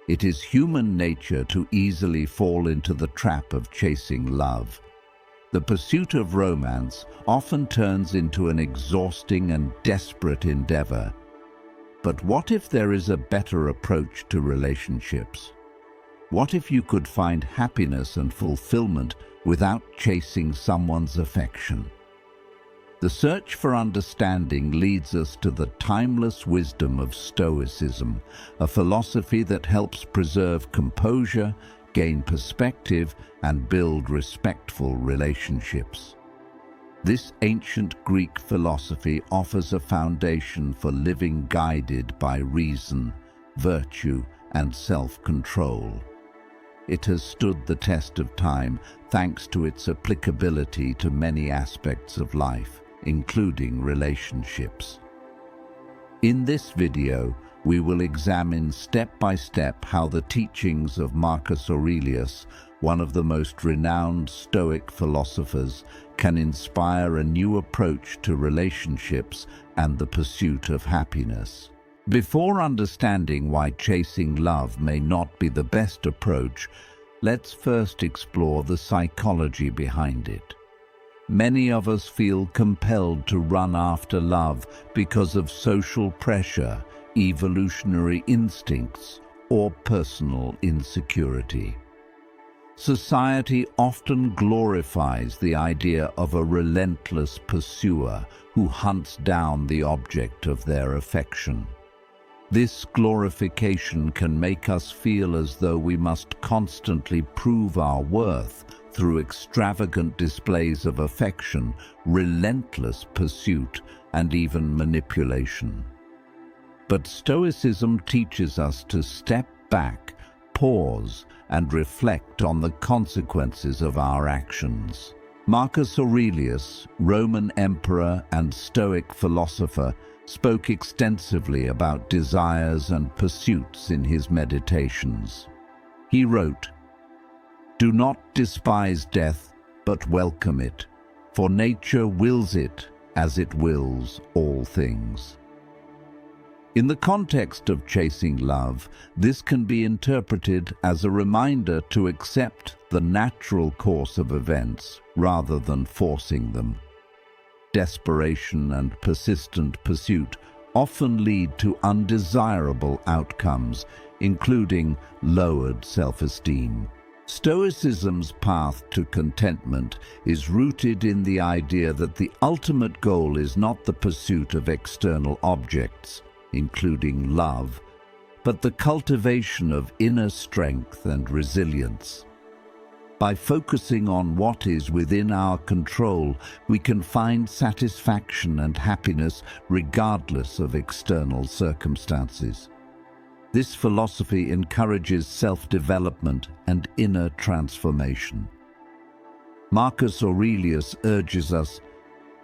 It is human nature to easily fall into the trap of chasing love. The pursuit of romance often turns into an exhausting and desperate endeavor. But what if there is a better approach to relationships? What if you could find happiness and fulfillment without chasing someone's affection? The search for understanding leads us to the timeless wisdom of Stoicism, a philosophy that helps preserve composure, gain perspective, and build respectful relationships. This ancient Greek philosophy offers a foundation for living guided by reason, virtue, and self-control. It has stood the test of time thanks to its applicability to many aspects of life, including relationships. In this video, we will examine step by step how the teachings of Marcus Aurelius, one of the most renowned Stoic philosophers, can inspire a new approach to relationships and the pursuit of happiness. Before understanding why chasing love may not be the best approach, let's first explore the psychology behind it. Many of us feel compelled to run after love because of social pressure, evolutionary instincts, or personal insecurity. Society often glorifies the idea of a relentless pursuer who hunts down the object of their affection. This glorification can make us feel as though we must constantly prove our worth through extravagant displays of affection, relentless pursuit, and even manipulation. But Stoicism teaches us to step back, pause, and reflect on the consequences of our actions. Marcus Aurelius, Roman emperor and Stoic philosopher, spoke extensively about desires and pursuits in his meditations. He wrote, "Do not despise death, but welcome it, for nature wills it as it wills all things." In the context of chasing love, this can be interpreted as a reminder to accept the natural course of events rather than forcing them. Desperation and persistent pursuit often lead to undesirable outcomes, including lowered self-esteem. Stoicism's path to contentment is rooted in the idea that the ultimate goal is not the pursuit of external objects, including love, but the cultivation of inner strength and resilience. By focusing on what is within our control, we can find satisfaction and happiness regardless of external circumstances. This philosophy encourages self-development and inner transformation. Marcus Aurelius urges us,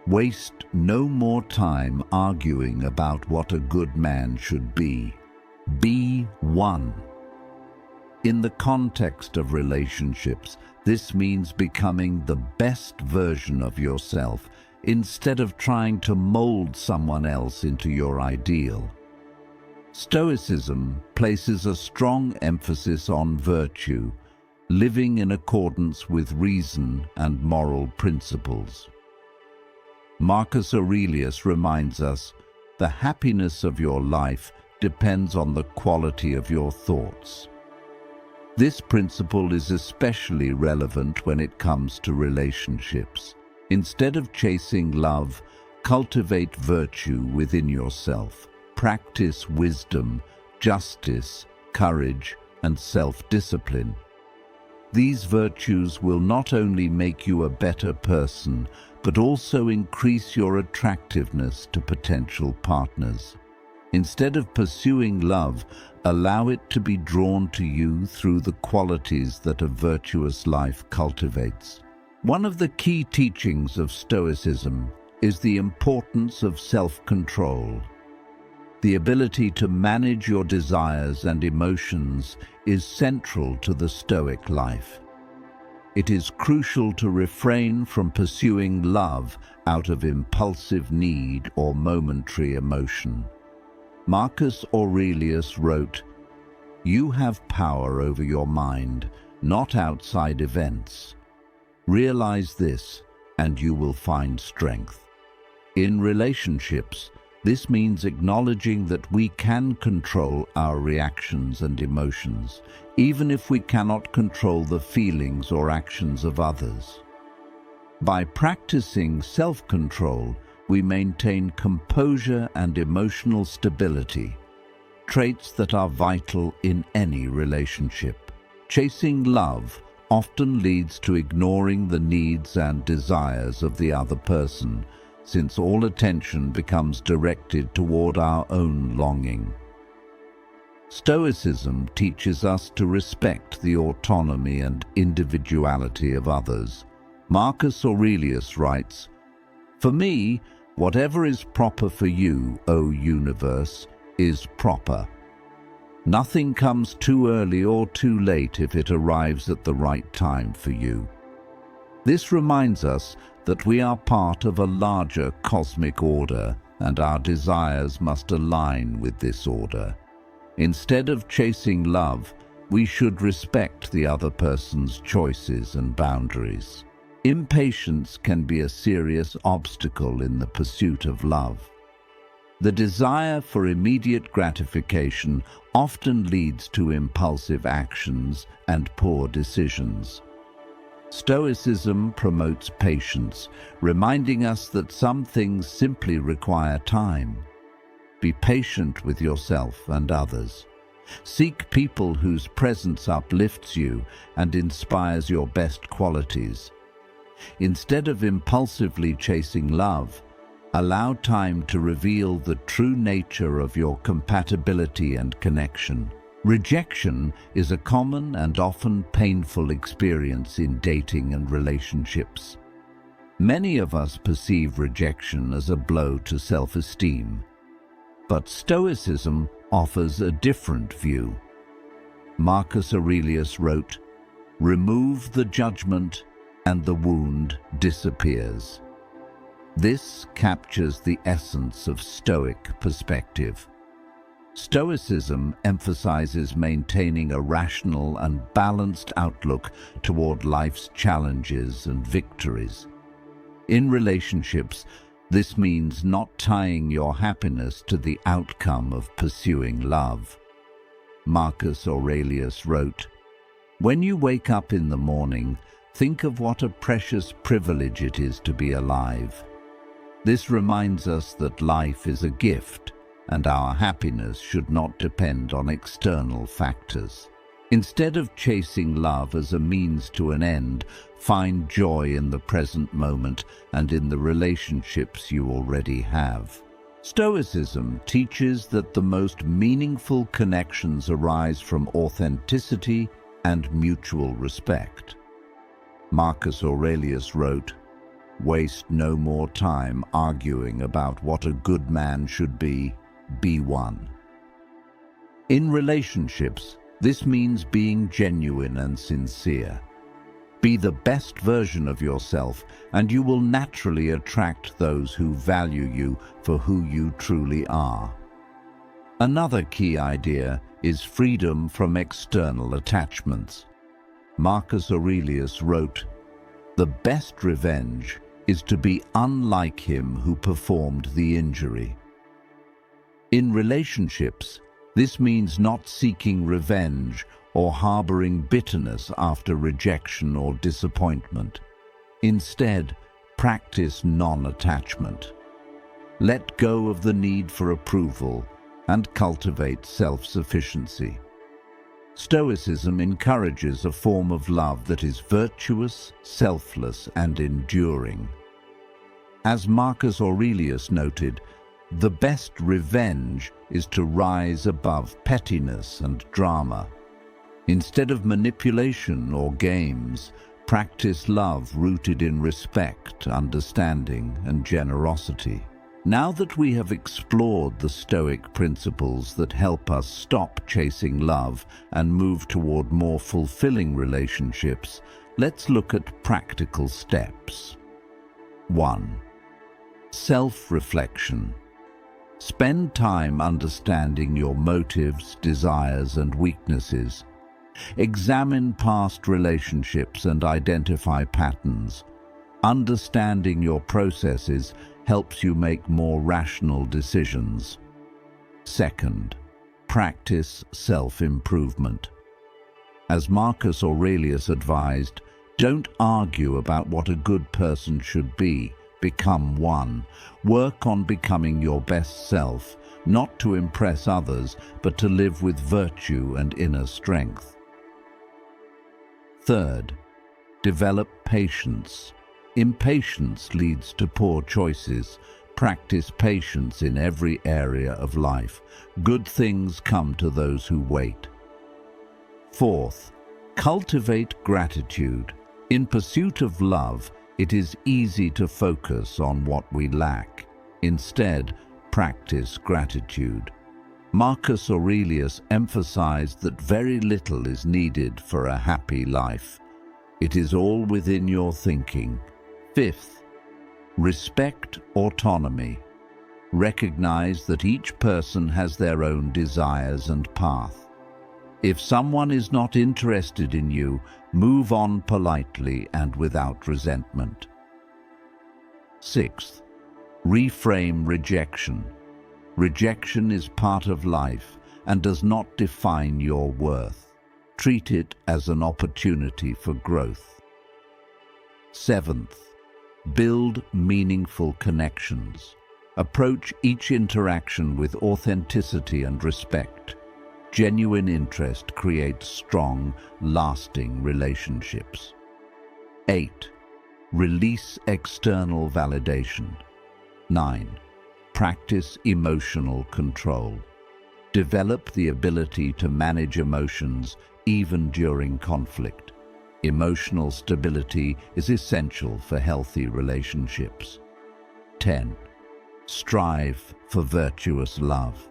"Waste no more time arguing about what a good man should be. Be one." In the context of relationships, this means becoming the best version of yourself instead of trying to mold someone else into your ideal. Stoicism places a strong emphasis on virtue, living in accordance with reason and moral principles. Marcus Aurelius reminds us, the happiness of your life depends on the quality of your thoughts. This principle is especially relevant when it comes to relationships. Instead of chasing love, cultivate virtue within yourself. Practice wisdom, justice, courage, and self-discipline. These virtues will not only make you a better person, but also increase your attractiveness to potential partners. Instead of pursuing love, allow it to be drawn to you through the qualities that a virtuous life cultivates. One of the key teachings of Stoicism is the importance of self-control. The ability to manage your desires and emotions is central to the Stoic life. It is crucial to refrain from pursuing love out of impulsive need or momentary emotion. Marcus Aurelius wrote, You have power over your mind, not outside events. Realize this, and you will find strength. In relationships, this means acknowledging that we can control our reactions and emotions, even if we cannot control the feelings or actions of others. By practicing self-control, we maintain composure and emotional stability, traits that are vital in any relationship. Chasing love often leads to ignoring the needs and desires of the other person, since all attention becomes directed toward our own longing. Stoicism teaches us to respect the autonomy and individuality of others. Marcus Aurelius writes, "For me, whatever is proper for you, O universe, is proper. Nothing comes too early or too late if it arrives at the right time for you." This reminds us that we are part of a larger cosmic order, and our desires must align with this order. Instead of chasing love, we should respect the other person's choices and boundaries. Impatience can be a serious obstacle in the pursuit of love. The desire for immediate gratification often leads to impulsive actions and poor decisions. Stoicism promotes patience, reminding us that some things simply require time. Be patient with yourself and others. Seek people whose presence uplifts you and inspires your best qualities. Instead of impulsively chasing love, allow time to reveal the true nature of your compatibility and connection. Rejection is a common and often painful experience in dating and relationships. Many of us perceive rejection as a blow to self-esteem, but Stoicism offers a different view. Marcus Aurelius wrote, "Remove the judgment and the wound disappears." This captures the essence of Stoic perspective. Stoicism emphasizes maintaining a rational and balanced outlook toward life's challenges and victories. In relationships, this means not tying your happiness to the outcome of pursuing love. Marcus Aurelius wrote, "When you wake up in the morning, think of what a precious privilege it is to be alive." This reminds us that life is a gift, and our happiness should not depend on external factors. Instead of chasing love as a means to an end, find joy in the present moment and in the relationships you already have. Stoicism teaches that the most meaningful connections arise from authenticity and mutual respect. Marcus Aurelius wrote, "Waste no more time arguing about what a good man should be one." In relationships, this means being genuine and sincere. Be the best version of yourself, and you will naturally attract those who value you for who you truly are. Another key idea is freedom from external attachments. Marcus Aurelius wrote, "The best revenge is to be unlike him who performed the injury." In relationships, this means not seeking revenge or harboring bitterness after rejection or disappointment. Instead, practice non-attachment. Let go of the need for approval and cultivate self-sufficiency. Stoicism encourages a form of love that is virtuous, selfless, and enduring. As Marcus Aurelius noted, the best revenge is to rise above pettiness and drama. Instead of manipulation or games, practice love rooted in respect, understanding, and generosity. Now that we have explored the Stoic principles that help us stop chasing love and move toward more fulfilling relationships, let's look at practical steps. 1. Self-reflection. Spend time understanding your motives, desires, and weaknesses. Examine past relationships and identify patterns. Understanding your processes helps you make more rational decisions. Second, practice self-improvement. As Marcus Aurelius advised, don't argue about what a good person should be. Become one. Work on becoming your best self, not to impress others, but to live with virtue and inner strength. Third, develop patience. Impatience leads to poor choices. Practice patience in every area of life. Good things come to those who wait. Fourth, cultivate gratitude. In pursuit of love, it is easy to focus on what we lack. Instead, practice gratitude. Marcus Aurelius emphasized that very little is needed for a happy life. It is all within your thinking. Fifth, respect autonomy. Recognize that each person has their own desires and path. If someone is not interested in you, move on politely and without resentment. Sixth, reframe rejection. Rejection is part of life and does not define your worth. Treat it as an opportunity for growth. Seventh, build meaningful connections. Approach each interaction with authenticity and respect. Genuine interest creates strong, lasting relationships. 8. Release external validation. 9. Practice emotional control. Develop the ability to manage emotions even during conflict. Emotional stability is essential for healthy relationships. 10. Strive for virtuous love.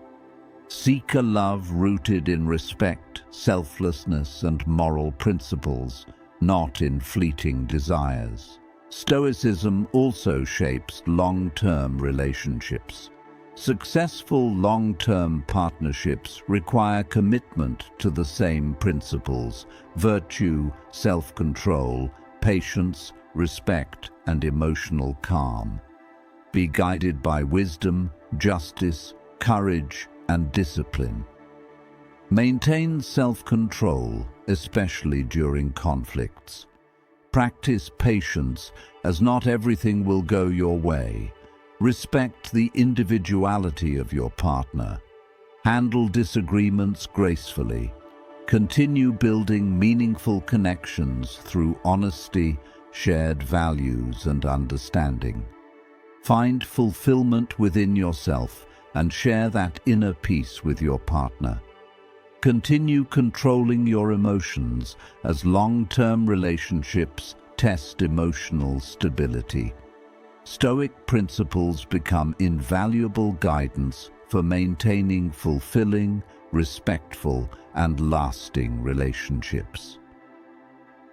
Seek a love rooted in respect, selflessness, and moral principles, not in fleeting desires. Stoicism also shapes long-term relationships. Successful long-term partnerships require commitment to the same principles: virtue, self-control, patience, respect, and emotional calm. Be guided by wisdom, justice, courage, and discipline. Maintain self-control, especially during conflicts. Practice patience, as not everything will go your way. Respect the individuality of your partner. Handle disagreements gracefully. Continue building meaningful connections through honesty, shared values, and understanding. Find fulfillment within yourself and share that inner peace with your partner. Continue controlling your emotions, as long-term relationships test emotional stability. Stoic principles become invaluable guidance for maintaining fulfilling, respectful, and lasting relationships.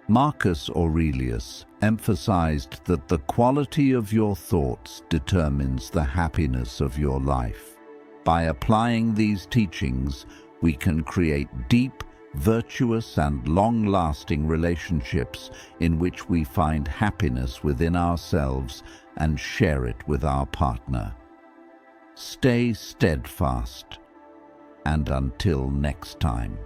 Marcus Aurelius emphasized that the quality of your thoughts determines the happiness of your life. By applying these teachings, we can create deep, virtuous, and long-lasting relationships in which we find happiness within ourselves and share it with our partner. Stay steadfast, and until next time.